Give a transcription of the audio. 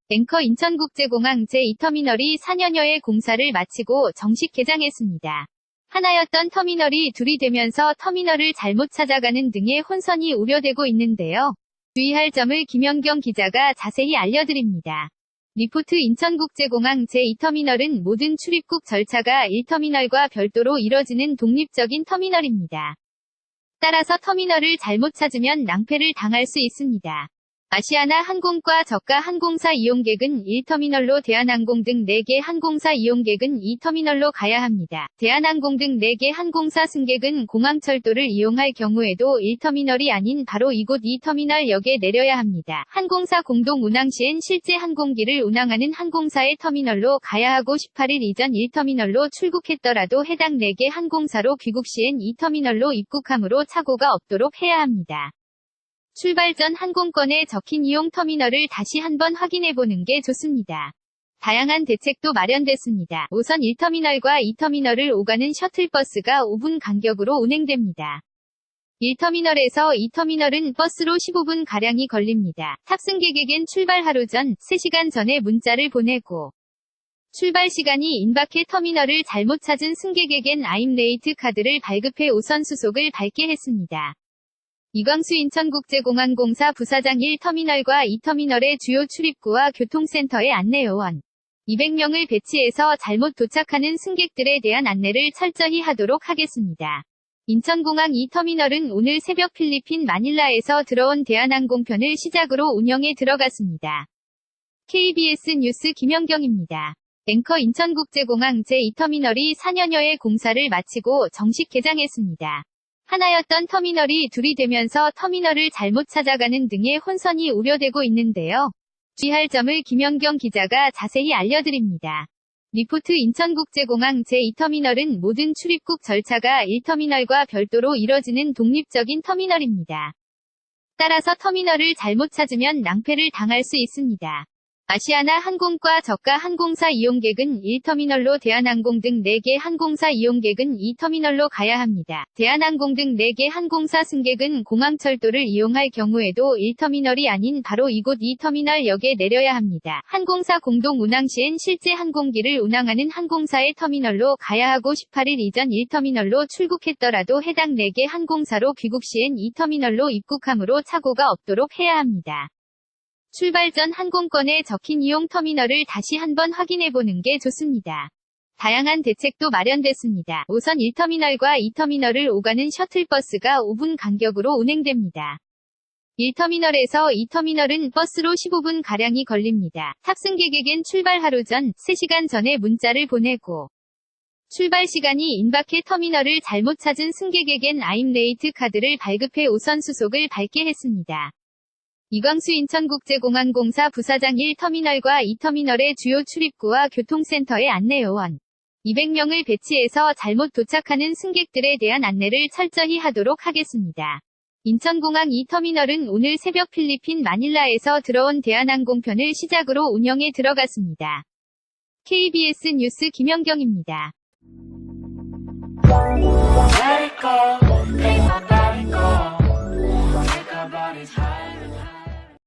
앵커 인천국제공항 제2터미널이 4년여의 공사를 마치고 정식 개장했습니다. 하나였던 터미널이 둘이 되면서 터미널을 잘못 찾아가는 등의 혼선이 우려되고 있는데요. 주의할 점을 김연경 기자가 자세히 알려드립니다. 리포트 인천국제공항 제2터미널은 모든 출입국 절차가 1터미널과 별도로 이뤄지는 독립적인 터미널입니다. 따라서 터미널을 잘못 찾으면 낭패를 당할 수 있습니다. 아시아나 항공과 저가 항공사 이용객은 1터미널로 대한항공 등 4개 항공사 이용객은 2터미널로 가야 합니다. 대한항공 등 4개 항공사 승객은 공항철도를 이용할 경우에도 1터미널이 아닌 바로 이곳 2터미널역에 내려야 합니다. 항공사 공동 운항 시엔 실제 항공기를 운항하는 항공사의 터미널로 가야 하고 18일 이전 1터미널로 출국했더라도 해당 4개 항공사로 귀국 시엔 2터미널로 입국하므로 착오가 없도록 해야 합니다. 출발 전 항공권에 적힌 이용 터미널을 다시 한번 확인해보는 게 좋습니다. 다양한 대책도 마련됐습니다. 우선 1터미널과 2터미널을 오가는 셔틀버스가 5분 간격으로 운행됩니다. 1터미널에서 2터미널은 버스로 15분가량이 걸립니다. 탑승객에겐 출발 하루 전 3시간 전에 문자를 보내고 출발 시간이 임박해 터미널을 잘못 찾은 승객에겐 아임레이트 카드를 발급해 우선 수속을 밟게 했습니다. 이광수 인천국제공항공사 부사장 1터미널과 2터미널의 주요 출입구와 교통센터의 안내요원 200명을 배치해서 잘못 도착하는 승객들에 대한 안내를 철저히 하도록 하겠습니다. 인천공항 2터미널은 오늘 새벽 필리핀 마닐라에서 들어온 대한항공편을 시작으로 운영에 들어갔습니다. KBS 뉴스 김연경입니다. 앵커 인천국제공항 제2터미널이 4년여의 공사를 마치고 정식 개장했습니다. 하나였던 터미널이 둘이 되면서 터미널을 잘못 찾아가는 등의 혼선이 우려되고 있는데요. 주의할 점을 김연경 기자가 자세히 알려드립니다. 리포트 인천국제공항 제2터미널은 모든 출입국 절차가 1터미널과 별도로 이뤄지는 독립적인 터미널입니다. 따라서 터미널을 잘못 찾으면 낭패를 당할 수 있습니다. 아시아나 항공과 저가 항공사 이용객은 1터미널로 대한항공 등 4개 항공사 이용객은 2터미널로 가야 합니다. 대한항공 등 4개 항공사 승객은 공항철도를 이용할 경우에도 1터미널이 아닌 바로 이곳 2터미널역에 내려야 합니다. 항공사 공동 운항 시엔 실제 항공기를 운항하는 항공사의 터미널로 가야 하고 18일 이전 1터미널로 출국했더라도 해당 4개 항공사로 귀국 시엔 2터미널로 입국하므로 착오가 없도록 해야 합니다. 출발 전 항공권에 적힌 이용 터미널을 다시 한번 확인해보는 게 좋습니다. 다양한 대책도 마련됐습니다. 우선 1터미널과 2터미널을 오가는 셔틀버스가 5분 간격으로 운행됩니다. 1터미널에서 2터미널은 버스로 15분가량이 걸립니다. 탑승객에겐 출발 하루 전 3시간 전에 문자를 보내고 출발 시간이 임박해 터미널을 잘못 찾은 승객에겐 아임레이트 카드를 발급해 우선 수속을 밟게 했습니다. 이광수 인천국제공항공사 부사장 1터미널과 2터미널의 주요 출입구와 교통센터의 안내요원 200명을 배치해서 잘못 도착하는 승객들에 대한 안내를 철저히 하도록 하겠습니다. 인천공항 2터미널은 오늘 새벽 필리핀 마닐라에서 들어온 대한항공편을 시작으로 운영에 들어갔습니다. KBS 뉴스 김연경입니다. Let it go, let my body go. Take our bodies high.